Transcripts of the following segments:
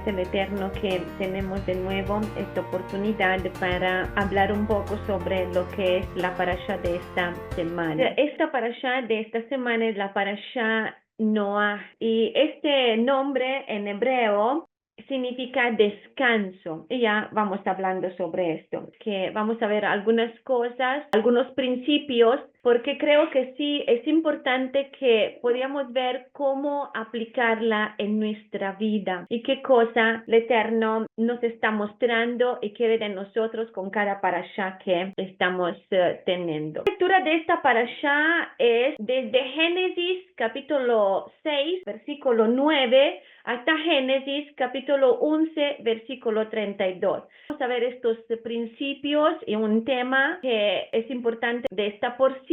gracias al Eterno que tenemos de nuevo esta oportunidad para hablar un poco sobre lo que es la parasha de esta semana. Esta parasha de esta semana es la parasha Noah, y este nombre en hebreo significa descanso. Y ya vamos hablando sobre esto, que vamos a ver algunas cosas, algunos principios, porque creo que sí es importante que podamos ver cómo aplicarla en nuestra vida y qué cosa el Eterno nos está mostrando y quiere de nosotros con cada parasha que estamos teniendo. La lectura de esta parasha es desde Génesis capítulo 6, versículo 9, hasta Génesis capítulo 11, versículo 32. Vamos a ver estos principios y un tema que es importante de esta porción.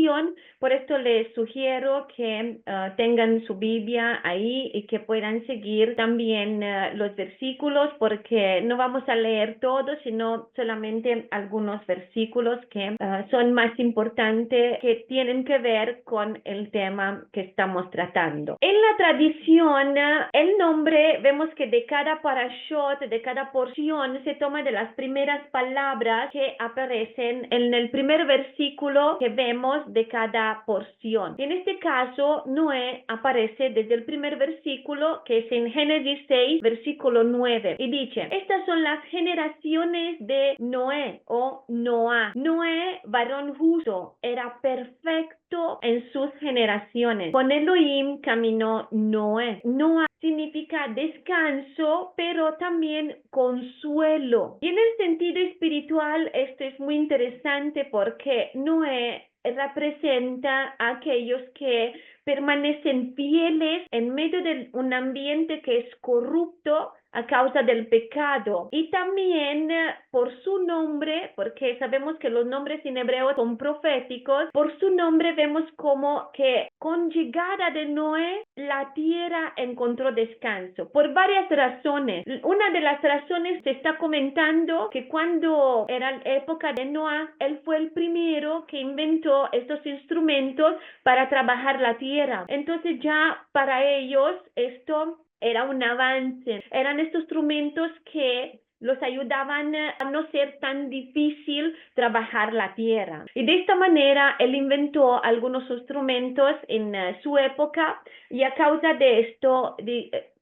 Por esto les sugiero que tengan su Biblia ahí y que puedan seguir también los versículos, porque no vamos a leer todos, sino solamente algunos versículos que son más importantes, que tienen que ver con el tema que estamos tratando. En la tradición, el nombre, vemos que de cada parashot, de cada porción, se toma de las primeras palabras que aparecen en el primer versículo que vemos de cada porción. En este caso, Noé aparece desde el primer versículo, que es en Génesis 6, versículo 9, y dice: estas son las generaciones de Noé o Noah. Noé, varón justo, era perfecto en sus generaciones. Con Elohim caminó Noé. Noah significa descanso, pero también consuelo. Y en el sentido espiritual, esto es muy interesante porque Noé representa a aquellos que permanecen fieles en medio de un ambiente que es corrupto a causa del pecado. Y también por su nombre, porque sabemos que los nombres en hebreo son proféticos, por su nombre vemos como que con llegada de Noé la tierra encontró descanso por varias razones. Una de las razones se está comentando que cuando era la época de Noé, él fue el primero que inventó estos instrumentos para trabajar la tierra. Entonces ya para ellos esto era un avance. Eran estos instrumentos que los ayudaban a no ser tan difícil trabajar la tierra. Y de esta manera él inventó algunos instrumentos en su época, y a causa de esto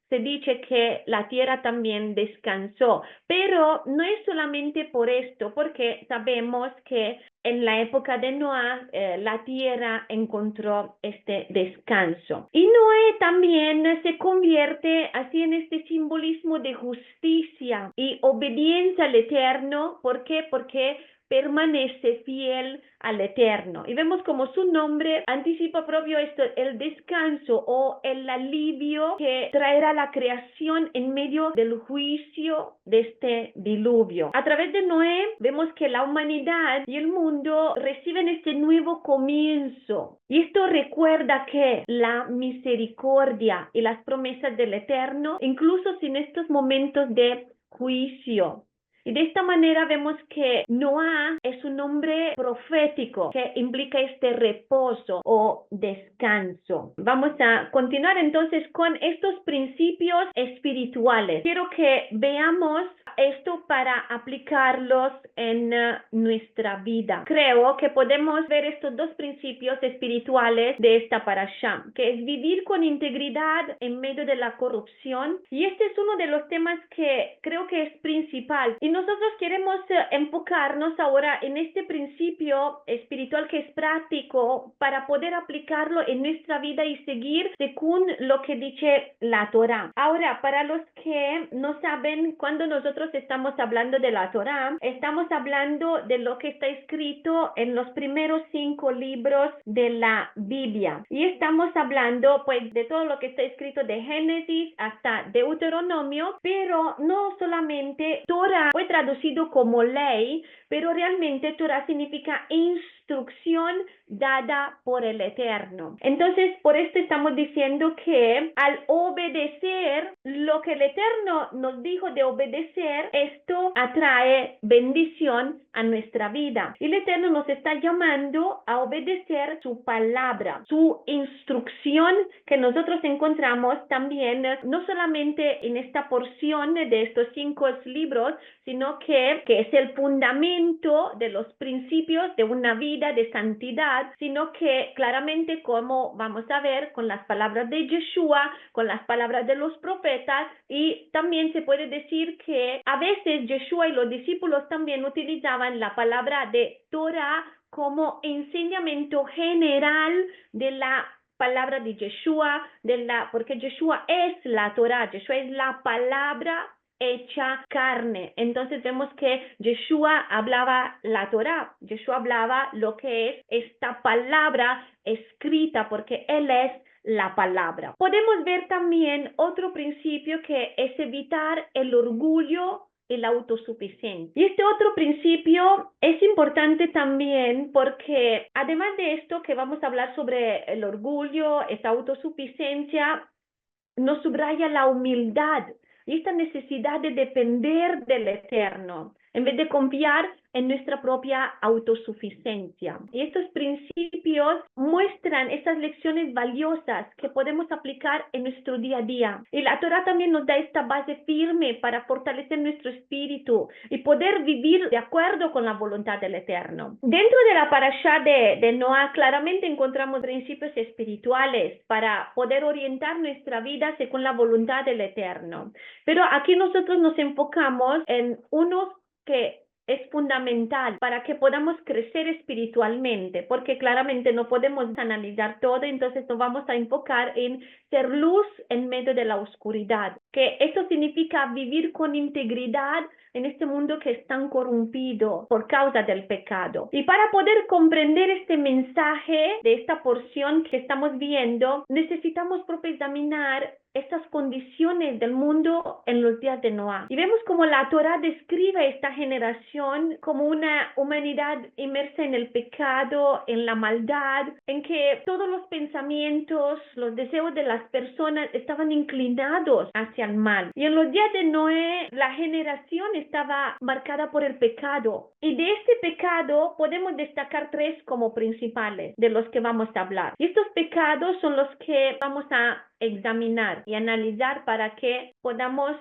se dice que la tierra también descansó. Pero no es solamente por esto, porque sabemos que en la época de Noé la tierra encontró este descanso. Y Noé también se convierte así en este simbolismo de justicia y obediencia al Eterno. ¿Por qué? Porque permanece fiel al Eterno. Y vemos como su nombre anticipa propio esto, el descanso o el alivio que traerá la creación en medio del juicio de este diluvio. A través de Noé vemos que la humanidad y el mundo reciben este nuevo comienzo. Y esto recuerda que la misericordia y las promesas del Eterno, incluso sin estos momentos de juicio. Y de esta manera vemos que Noah es un nombre profético que implica este reposo o descanso. Vamos a continuar entonces con estos principios espirituales. Quiero que veamos esto para aplicarlos en nuestra vida. Creo que podemos ver estos dos principios espirituales de esta parasha, que es vivir con integridad en medio de la corrupción. Y este es uno de los temas que creo que es principal. Y nosotros queremos enfocarnos ahora en este principio espiritual que es práctico para poder aplicarlo en nuestra vida y seguir según lo que dice la Torá. Ahora, para los que no saben, cuando nosotros estamos hablando de la Torá, estamos hablando de lo que está escrito en los primeros 5 libros de la Biblia. Y estamos hablando pues de todo lo que está escrito de Génesis hasta Deuteronomio, pero no solamente Torá fue traducido como ley, pero realmente Torah significa instrucción instrucción dada por el Eterno. Entonces, por esto estamos diciendo que al obedecer lo que el Eterno nos dijo de obedecer, esto atrae bendición a nuestra vida. Y el Eterno nos está llamando a obedecer su palabra, su instrucción que nosotros encontramos también, no solamente en esta porción de estos 5 libros, sino que es el fundamento de los principios de una vida de santidad, sino que claramente, como vamos a ver con las palabras de Yeshua, con las palabras de los profetas, y también se puede decir que a veces Yeshua y los discípulos también utilizaban la palabra de Torah como enseñamiento general de la palabra de Yeshua, porque Yeshua es la Torah, Yeshua es la palabra hecha carne. Entonces vemos que Yeshua hablaba la Torah, Yeshua hablaba lo que es esta palabra escrita, porque Él es la palabra. Podemos ver también otro principio que es evitar el orgullo y la autosuficiencia. Y este otro principio es importante también porque además de esto que vamos a hablar sobre el orgullo, esta autosuficiencia, nos subraya la humildad y esta necesidad de depender del Eterno, en vez de confiar en nuestra propia autosuficiencia. Y estos principios muestran estas lecciones valiosas que podemos aplicar en nuestro día a día. Y la Torah también nos da esta base firme para fortalecer nuestro espíritu y poder vivir de acuerdo con la voluntad del Eterno. Dentro de la parashá de Noah, claramente encontramos principios espirituales para poder orientar nuestra vida según la voluntad del Eterno. Pero aquí nosotros nos enfocamos en unos que es fundamental para que podamos crecer espiritualmente, porque claramente no podemos analizar todo, entonces nos vamos a enfocar en ser luz en medio de la oscuridad, que esto significa vivir con integridad en este mundo que es tan corrompido por causa del pecado. Y para poder comprender este mensaje de esta porción que estamos viendo, necesitamos examinar estas condiciones del mundo en los días de Noah. Y vemos como la Torah describe esta generación como una humanidad inmersa en el pecado, en la maldad, en que todos los pensamientos, los deseos de las personas estaban inclinados hacia el mal. Y en los días de Noé, la generación estaba marcada por el pecado. Y de este pecado podemos destacar 3 como principales de los que vamos a hablar. Y estos pecados son los que vamos a examinar y analizar para que podamos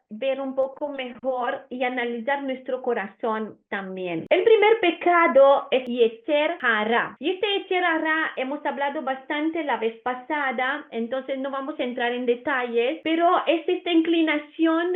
ver un poco mejor y analizar nuestro corazón también. El primer pecado es Yetzer Hara. Y este Yetzer Hara hemos hablado bastante la vez pasada, entonces no vamos a entrar en detalles, pero es esta inclinación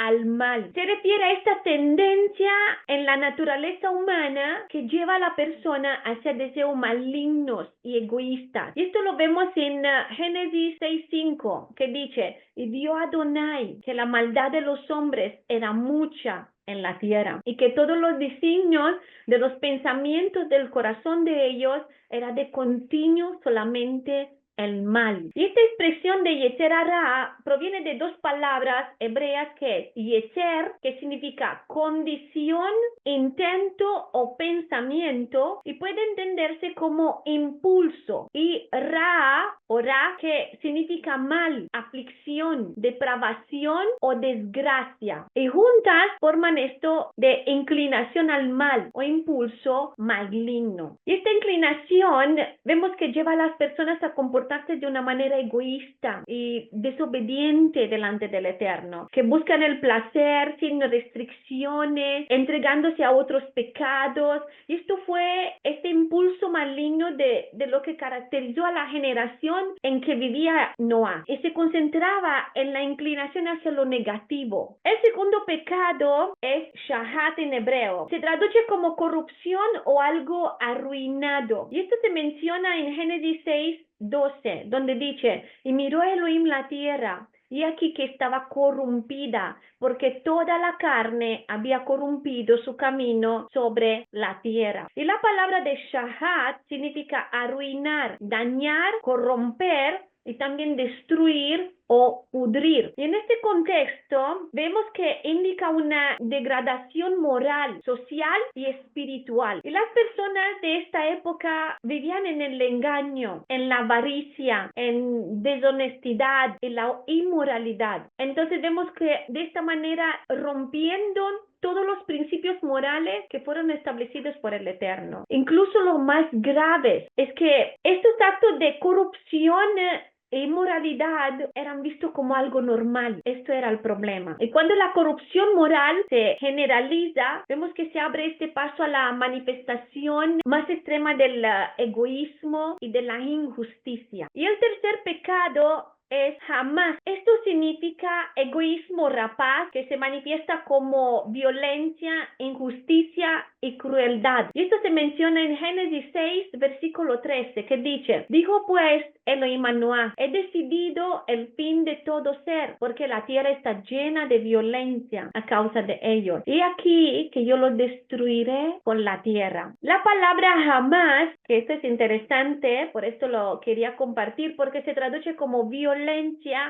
al mal. Se refiere a esta tendencia en la naturaleza humana que lleva a la persona hacia deseos malignos y egoístas. Y esto lo vemos en Génesis 6:5, que dice: y vio Adonai que la maldad de los hombres era mucha en la tierra y que todos los designios de los pensamientos del corazón de ellos era de continuo solamente el mal. Y esta expresión de Yetzer Hara proviene de 2 palabras hebreas, que es Yetzer, que significa condición, intento o pensamiento, y puede entenderse como impulso, y Ra o Ra, que significa mal, aflicción, depravación o desgracia, y juntas forman esto de inclinación al mal o impulso maligno. Y esta inclinación vemos que lleva a las personas a comportarse de una manera egoísta y desobediente delante del Eterno, que buscan el placer sin restricciones, entregándose a otros pecados. Y esto fue este impulso maligno de lo que caracterizó a la generación en que vivía Noah, y se concentraba en la inclinación hacia lo negativo. El segundo pecado es Shahat en hebreo. Se traduce como corrupción o algo arruinado. Y esto se menciona en Génesis 6:12, donde dice: y miró Elohim la tierra, y aquí que estaba corrompida, porque toda la carne había corrompido su camino sobre la tierra. Y la palabra de shahat significa arruinar, dañar, corromper y también destruir o pudrir. Y en este contexto vemos que indica una degradación moral, social y espiritual. Y las personas de esta época vivían en el engaño, en la avaricia, en deshonestidad, en la inmoralidad. Entonces vemos que de esta manera rompiendo todos los principios morales que fueron establecidos por el Eterno. Incluso los más graves es que estos actos de corrupción e inmoralidad eran vistos como algo normal. Esto era el problema. Y cuando la corrupción moral se generaliza, vemos que se abre este paso a la manifestación más extrema del egoísmo y de la injusticia. Y el tercer pecado es jamás. Esto significa egoísmo rapaz que se manifiesta como violencia, injusticia y crueldad. Y esto se menciona en Génesis 6, versículo 13, que dice: dijo pues Elohim a Noé: he decidido el fin de todo ser, porque la tierra está llena de violencia a causa de ellos. Y aquí que yo los destruiré con la tierra. La palabra jamás, que esto es interesante, por esto lo quería compartir, porque se traduce como violencia,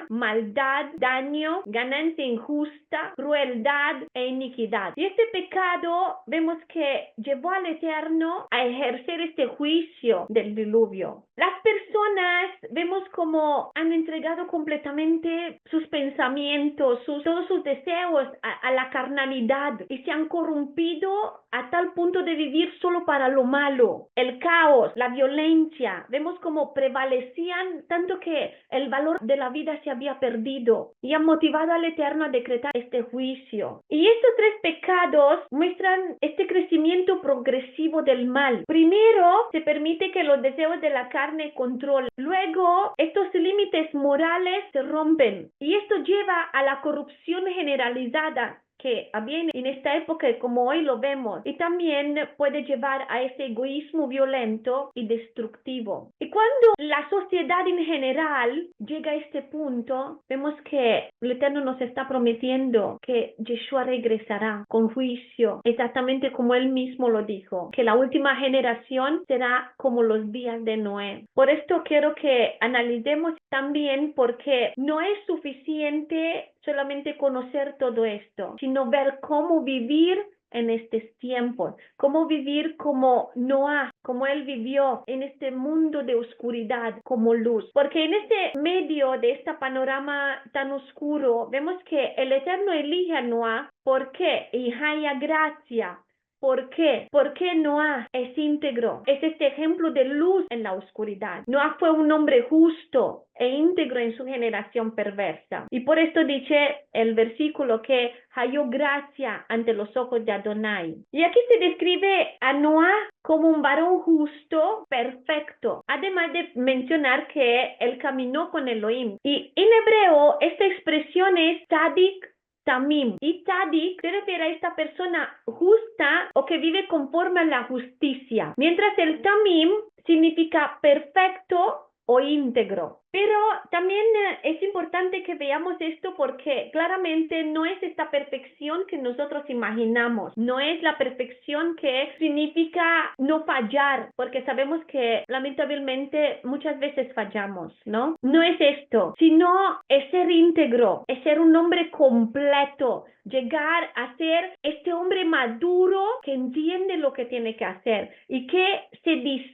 maldad, daño, ganancia injusta, crueldad e iniquidad. Y este pecado vemos que llevó al Eterno a ejercer este juicio del diluvio. Las personas vemos como han entregado completamente sus pensamientos, todos sus deseos a la carnalidad y se han corrompido a tal punto de vivir solo para lo malo. El caos, la violencia, vemos como prevalecían tanto que el valor de la vida se había perdido y han motivado al Eterno a decretar este juicio. Y estos tres pecados muestran este crecimiento progresivo del mal. Primero, se permite que los deseos de la carne controlen. Luego, estos límites morales se rompen y esto lleva a la corrupción generalizada que había en esta época como hoy lo vemos, y también puede llevar a ese egoísmo violento y destructivo. Y cuando la sociedad en general llega a este punto, vemos que el Eterno nos está prometiendo que Yeshua regresará con juicio, exactamente como él mismo lo dijo, que la última generación será como los días de Noé. Por esto quiero que analicemos también, porque no es suficiente solamente conocer todo esto, sino ver cómo vivir en estos tiempos, cómo vivir como Noé, como él vivió en este mundo de oscuridad como luz. Porque en este medio de este panorama tan oscuro, vemos que el Eterno elige a Noé. ¿Por qué? Y haya gracia. ¿Por qué? Porque Noé es íntegro. Es este ejemplo de luz en la oscuridad. Noé fue un hombre justo e íntegro en su generación perversa. Y por esto dice el versículo que halló gracia ante los ojos de Adonai. Y aquí se describe a Noé como un varón justo, perfecto. Además de mencionar que él caminó con Elohim. Y en hebreo esta expresión es tzadik Tamim. Y Tzadik se refiere a esta persona justa o que vive conforme a la justicia. Mientras el Tamim significa perfecto o íntegro. Pero también es importante que veamos esto, porque claramente no es esta perfección que nosotros imaginamos. No es la perfección que significa no fallar, porque sabemos que lamentablemente muchas veces fallamos, ¿no? No es esto, sino es ser íntegro, es ser un hombre completo, llegar a ser este hombre maduro que entiende lo que tiene que hacer y que se distingue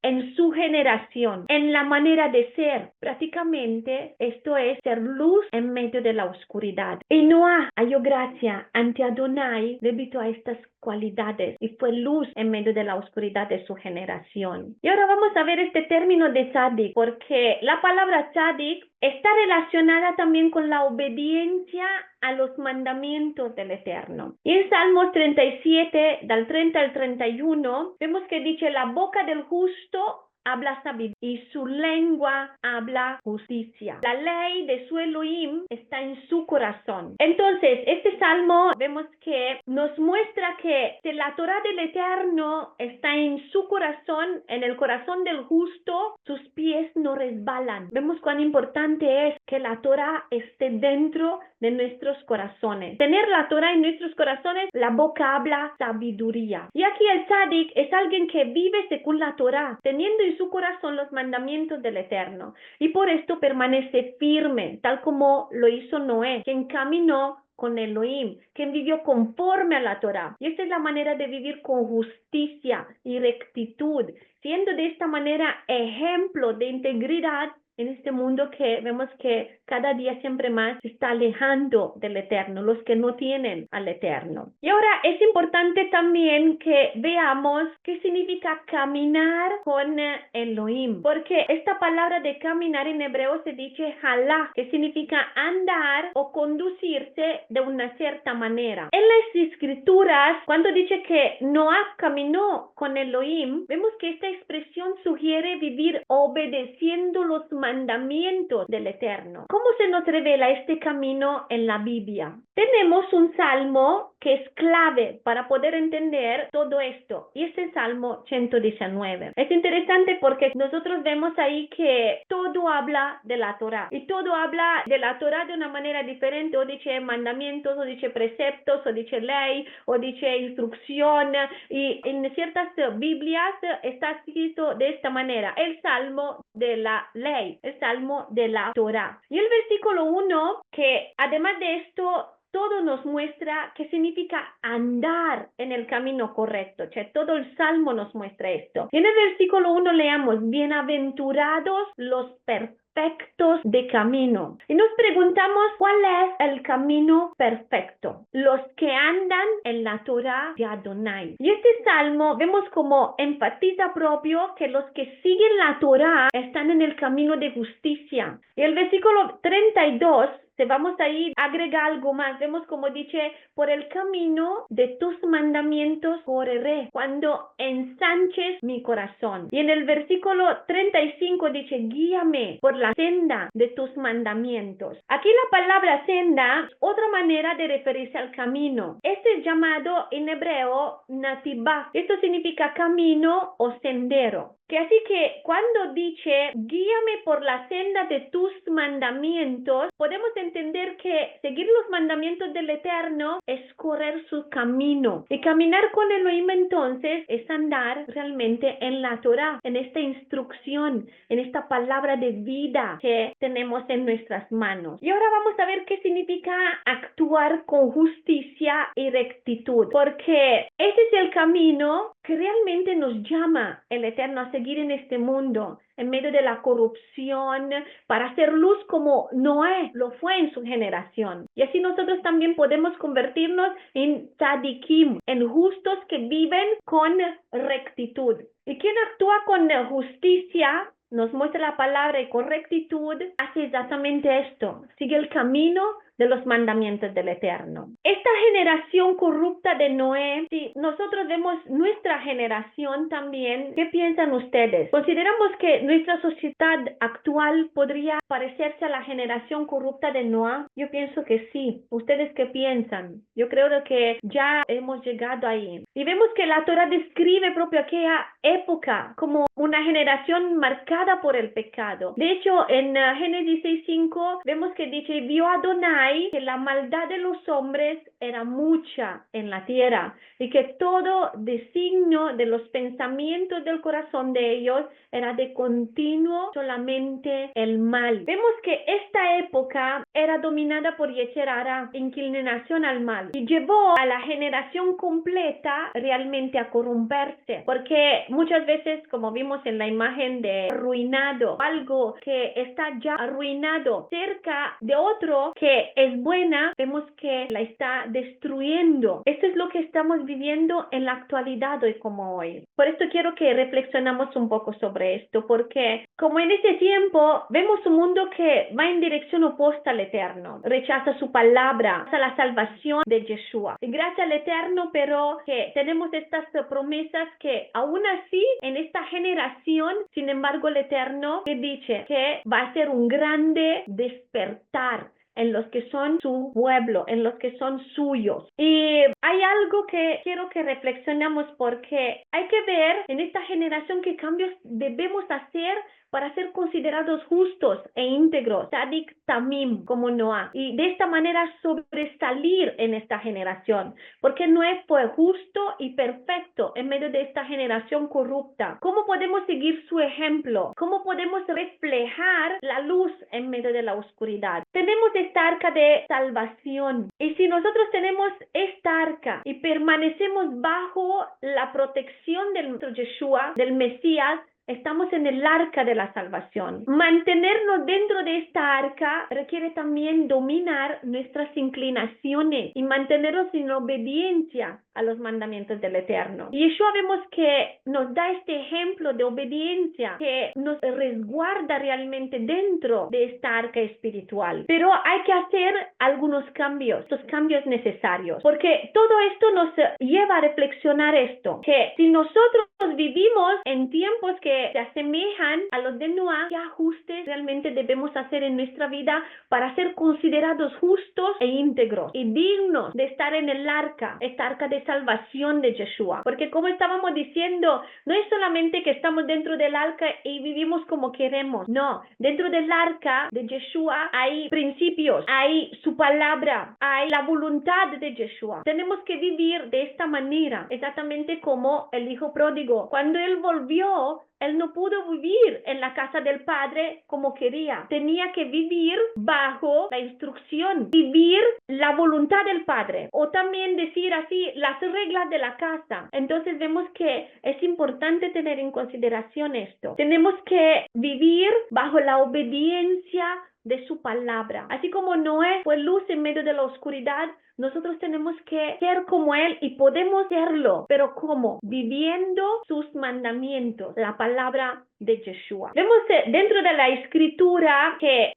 en su generación, en la manera de ser. Prácticamente esto es ser luz en medio de la oscuridad. Y Noé halló gracia ante Adonai debido a estas cualidades y fue luz en medio de la oscuridad de su generación. Y ahora vamos a ver este término de tzadik, porque la palabra tzadik está relacionada también con la obediencia a los mandamientos del Eterno. Y en Salmos 37, del 30 al 31, vemos que dice: la boca del justo habla sabiduría y su lengua habla justicia. La ley de su Elohim está en su corazón. Entonces, este salmo vemos que nos muestra que si la Torah del Eterno está en su corazón, en el corazón del justo, sus pies no resbalan. Vemos cuán importante es que la Torah esté dentro de nuestros corazones. Tener la Torah en nuestros corazones, la boca habla sabiduría. Y aquí el tzadik es alguien que vive según la Torah, teniendo en su corazón los mandamientos del Eterno. Y por esto permanece firme, tal como lo hizo Noé, quien caminó con Elohim, quien vivió conforme a la Torá. Y esta es la manera de vivir con justicia y rectitud, siendo de esta manera ejemplo de integridad en este mundo que vemos que cada día siempre más se está alejando del Eterno, los que no tienen al Eterno. Y ahora es importante también que veamos qué significa caminar con Elohim, porque esta palabra de caminar en hebreo se dice halá, que significa andar o conducirse de una cierta manera. En las escrituras, cuando dice que Noah caminó con Elohim, vemos que esta expresión sugiere vivir obedeciendo los mandamientos del Eterno. ¿Cómo se nos revela este camino en la Biblia? Tenemos un salmo que es clave para poder entender todo esto, y es el Salmo 119. Es interesante porque nosotros vemos ahí que todo habla de la Torá, y todo habla de la Torá de una manera diferente, o dice mandamientos, o dice preceptos, o dice ley, o dice instrucción, y en ciertas Biblias está escrito de esta manera: el Salmo de la ley, el Salmo de la Torá. Y el versículo 1, que además de esto, todo nos muestra qué significa andar en el camino correcto. O sea, todo el Salmo nos muestra esto. Y en el versículo 1 leamos: bienaventurados los perfectos de camino. Y nos preguntamos, ¿cuál es el camino perfecto? Los que andan en la Torá de Adonai. Y este salmo vemos como enfatiza propio que los que siguen la Torá están en el camino de justicia. Y el versículo 32, si vamos a ir, agrega algo más. Vemos como dice: por el camino de tus mandamientos correré, cuando ensanches mi corazón. Y en el versículo 35 dice: guíame por la senda de tus mandamientos. Aquí la palabra senda es otra manera de referirse al camino. Este es llamado en hebreo nativá. Esto significa camino o sendero. Que así que cuando dice guíame por la senda de tus mandamientos, podemos entender que seguir los mandamientos del Eterno es correr su camino. Y caminar con Elohim entonces es andar realmente en la Torá, en esta instrucción, en esta palabra de vida que tenemos en nuestras manos. Y ahora vamos a ver qué significa actuar con justicia y rectitud, porque ese es el camino que realmente nos llama el Eterno a seguir en este mundo, en medio de la corrupción, para hacer luz como Noé lo fue en su generación. Y así nosotros también podemos convertirnos en tzadikim, en justos que viven con rectitud. Y quien actúa con justicia, nos muestra la palabra, y con rectitud hace exactamente esto: sigue el camino de los mandamientos del Eterno. Esta generación corrupta de Noé, si nosotros vemos nuestra generación también, ¿qué piensan ustedes? ¿Consideramos que nuestra sociedad actual podría parecerse a la generación corrupta de Noé? Yo pienso que sí. ¿Ustedes qué piensan? Yo creo que ya hemos llegado ahí. Y vemos que la Torá describe propio aquella época como una generación marcada por el pecado. De hecho, en Génesis 6:5 vemos que dice: vio Adonai que la maldad de los hombres era mucha en la tierra, y que todo designio de los pensamientos del corazón de ellos era de continuo solamente el mal. Vemos que esta época era dominada por Yetzer Hara, inclinación al mal, y llevó a la generación completa realmente a corromperse, porque muchas veces, como vimos en la imagen de arruinado, algo que está ya arruinado cerca de otro que es buena, vemos que la está destruyendo. Esto es lo que estamos viviendo en la actualidad hoy como hoy. Por esto quiero que reflexionamos un poco sobre esto, porque como en este tiempo vemos un mundo que va en dirección opuesta al Eterno, rechaza su palabra, a la salvación de Yeshua. Y gracias al Eterno, pero que tenemos estas promesas que aún así en esta generación, sin embargo, el Eterno que dice que va a ser un grande despertar en los que son su pueblo, en los que son suyos. Y hay algo que quiero que reflexionemos, porque hay que ver en esta generación qué cambios debemos hacer para ser considerados justos e íntegros, Tzadik Tamim, como Noah, y de esta manera sobresalir en esta generación, porque Noé fue justo y perfecto en medio de esta generación corrupta. ¿Cómo podemos seguir su ejemplo? ¿Cómo podemos reflejar la luz en medio de la oscuridad? Tenemos esta arca de salvación, y si nosotros tenemos esta arca y permanecemos bajo la protección del Yeshua, del Mesías, estamos en el arca de la salvación. Mantenernos dentro de esta arca requiere también dominar nuestras inclinaciones y mantenernos en obediencia a los mandamientos del Eterno. Y Yeshua vemos que nos da este ejemplo de obediencia que nos resguarda realmente dentro de esta arca espiritual. Pero hay que hacer algunos cambios, estos cambios necesarios, porque todo esto nos lleva a reflexionar esto, que si nosotros vivimos en tiempos que se asemejan a los de Noah, ¿qué ajustes realmente debemos hacer en nuestra vida para ser considerados justos e íntegros y dignos de estar en el arca, esta arca de salvación de Yeshua? Porque como estábamos diciendo, no es solamente que estamos dentro del arca y vivimos como queremos, no, dentro del arca de Yeshua hay principios, hay su palabra, hay la voluntad de Yeshua. Tenemos que vivir de esta manera, exactamente como el hijo pródigo. Cuando él volvió, él no pudo vivir en la casa del padre como quería. Tenía que vivir bajo la instrucción, vivir la voluntad del padre, o también decir así, las reglas de la casa. Entonces vemos que es importante tener en consideración esto. Tenemos que vivir bajo la obediencia de su palabra. Así como Noé fue luz en medio de la oscuridad, nosotros tenemos que ser como él y podemos serlo, pero ¿cómo? Viviendo sus mandamientos, la palabra de Yeshua. Vemos dentro de la escritura que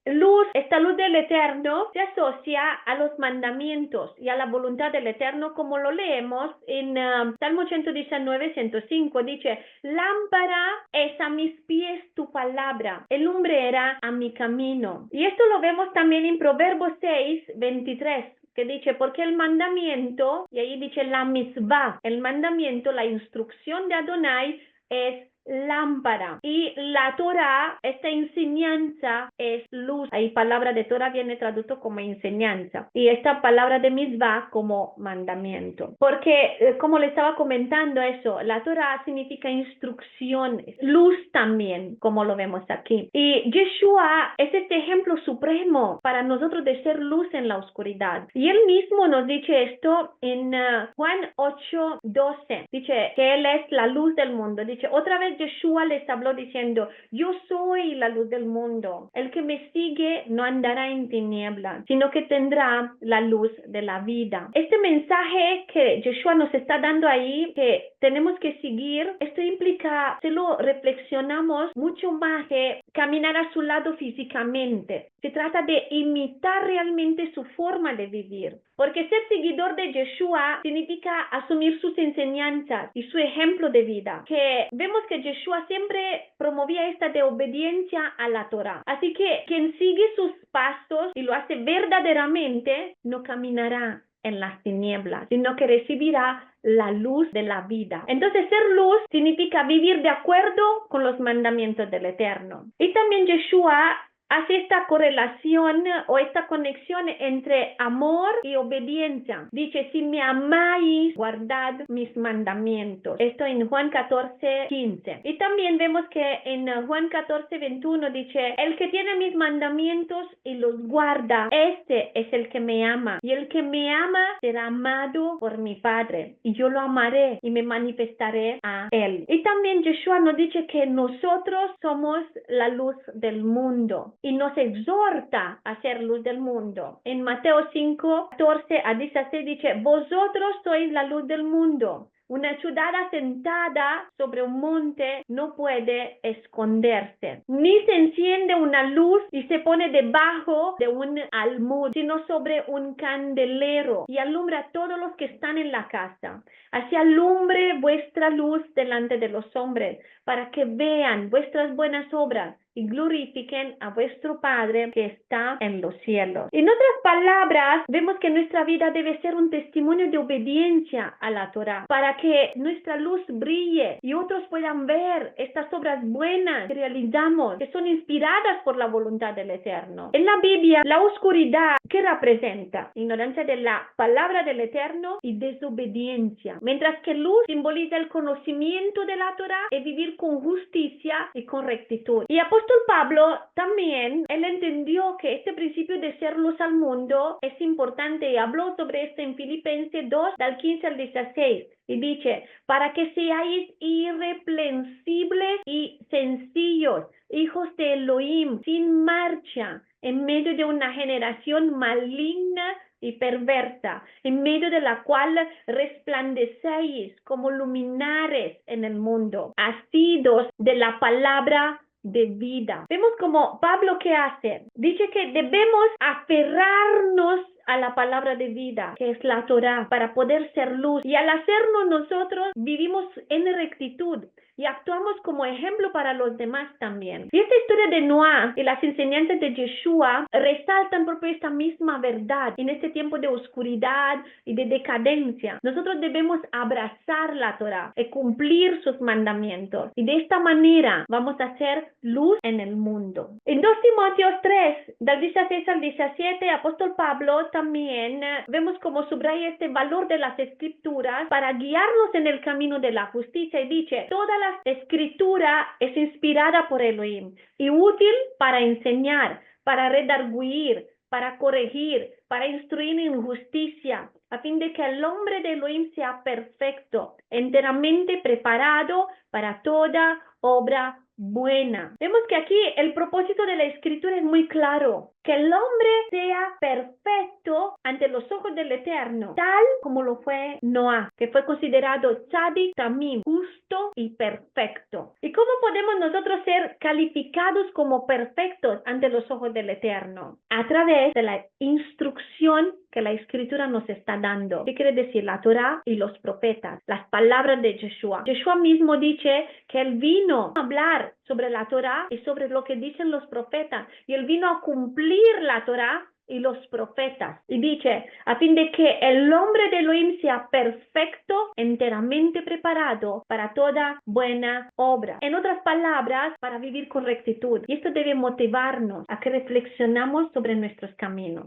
esta luz del Eterno se asocia a los mandamientos y a la voluntad del Eterno, como lo leemos en Salmo 119, 105, dice: lámpara es a mis pies tu palabra, el lumbrera a mi camino. Y esto lo vemos también en Proverbios 6, 23. Que dice, porque el mandamiento, y ahí dice la misbah, el mandamiento, la instrucción de Adonai es lámpara, y la Torah, esta enseñanza, es luz. Ahí palabra de Torah viene traducido como enseñanza, y esta palabra de misbah como mandamiento, porque como le estaba comentando eso, la Torah significa instrucciones, luz también, como lo vemos aquí, y Yeshua es este ejemplo supremo para nosotros de ser luz en la oscuridad, y él mismo nos dice esto en Juan 8, 12, dice que él es la luz del mundo. Dice, otra vez Yeshua les habló diciendo, yo soy la luz del mundo, el que me sigue no andará en tinieblas, sino que tendrá la luz de la vida. Este mensaje que Yeshua nos está dando ahí, que tenemos que seguir, esto implica, si lo reflexionamos, mucho más que caminar a su lado físicamente. Se trata de imitar realmente su forma de vivir, porque ser seguidor de Yeshua significa asumir sus enseñanzas y su ejemplo de vida, que vemos que Yeshua siempre promovía esta de obediencia a la Torah. Así que quien sigue sus pasos y lo hace verdaderamente, no caminará en las tinieblas, sino que recibirá la luz de la vida. Entonces, ser luz significa vivir de acuerdo con los mandamientos del Eterno. Y también Yeshua hace esta correlación o esta conexión entre amor y obediencia. Dice, si me amáis, guardad mis mandamientos. Esto en Juan 14, 15. Y también vemos que en Juan 14, 21 dice, el que tiene mis mandamientos y los guarda, este es el que me ama. Y el que me ama será amado por mi Padre. Y yo lo amaré y me manifestaré a él. Y también Yeshua nos dice que nosotros somos la luz del mundo. Y nos exhorta a ser luz del mundo. En Mateo 5, 14 a 16 dice, vosotros sois la luz del mundo. Una ciudad asentada sobre un monte no puede esconderse, ni se enciende una luz y se pone debajo de un almud, sino sobre un candelero y alumbra a todos los que están en la casa. Así alumbre vuestra luz delante de los hombres, para que vean vuestras buenas obras y glorifiquen a vuestro Padre que está en los cielos. En otras palabras, vemos que nuestra vida debe ser un testimonio de obediencia a la Torá, para que nuestra luz brille y otros puedan ver estas obras buenas que realizamos, que son inspiradas por la voluntad del Eterno. En la Biblia, la oscuridad, ¿qué representa? Ignorancia de la palabra del Eterno y desobediencia, mientras que luz simboliza el conocimiento de la Torá y vivir con justicia y con rectitud. Y apóstol Pablo también, él entendió que este principio de ser luz al mundo es importante y habló sobre esto en Filipenses 2, del 15 al 16. Y dice, para que seáis irreprensibles y sencillos, hijos de Elohim, sin marcha, en medio de una generación maligna y perversa, en medio de la cual resplandecéis como luminares en el mundo, asidos de la palabra de vida. Vemos como Pablo, ¿qué hace? Dice que debemos aferrarnos a la palabra de vida, que es la Torá, para poder ser luz. Y al hacerlo nosotros vivimos en rectitud y actuamos como ejemplo para los demás también. Y esta historia de Noah y las enseñanzas de Yeshua resaltan por esta misma verdad en este tiempo de oscuridad y de decadencia. Nosotros debemos abrazar la Torá y cumplir sus mandamientos. Y de esta manera vamos a ser luz en el mundo. En 2 Timoteo 3, del 16 al 17, apóstol Pablo también vemos como subraya este valor de las escrituras para guiarnos en el camino de la justicia y dice, toda la escritura es inspirada por Elohim y útil para enseñar, para redarguir, para corregir, para instruir en justicia, a fin de que el hombre de Elohim sea perfecto, enteramente preparado para toda obra buena. Vemos que aquí el propósito de la escritura es muy claro, que el hombre sea perfecto ante los ojos del Eterno, tal como lo fue Noah, que fue considerado tzadik tamim, justo y perfecto. ¿Y cómo podemos nosotros ser calificados como perfectos ante los ojos del Eterno? A través de la instrucción que la escritura nos está dando. ¿Qué quiere decir? La Torá y los profetas, las palabras de Yeshua. Yeshua mismo dice que él vino a hablar sobre la Torá y sobre lo que dicen los profetas, y él vino a cumplir la Torá y los profetas. Y dice, a fin de que el hombre de Elohim sea perfecto, enteramente preparado para toda buena obra. En otras palabras, para vivir con rectitud. Y esto debe motivarnos a que reflexionamos sobre nuestros caminos.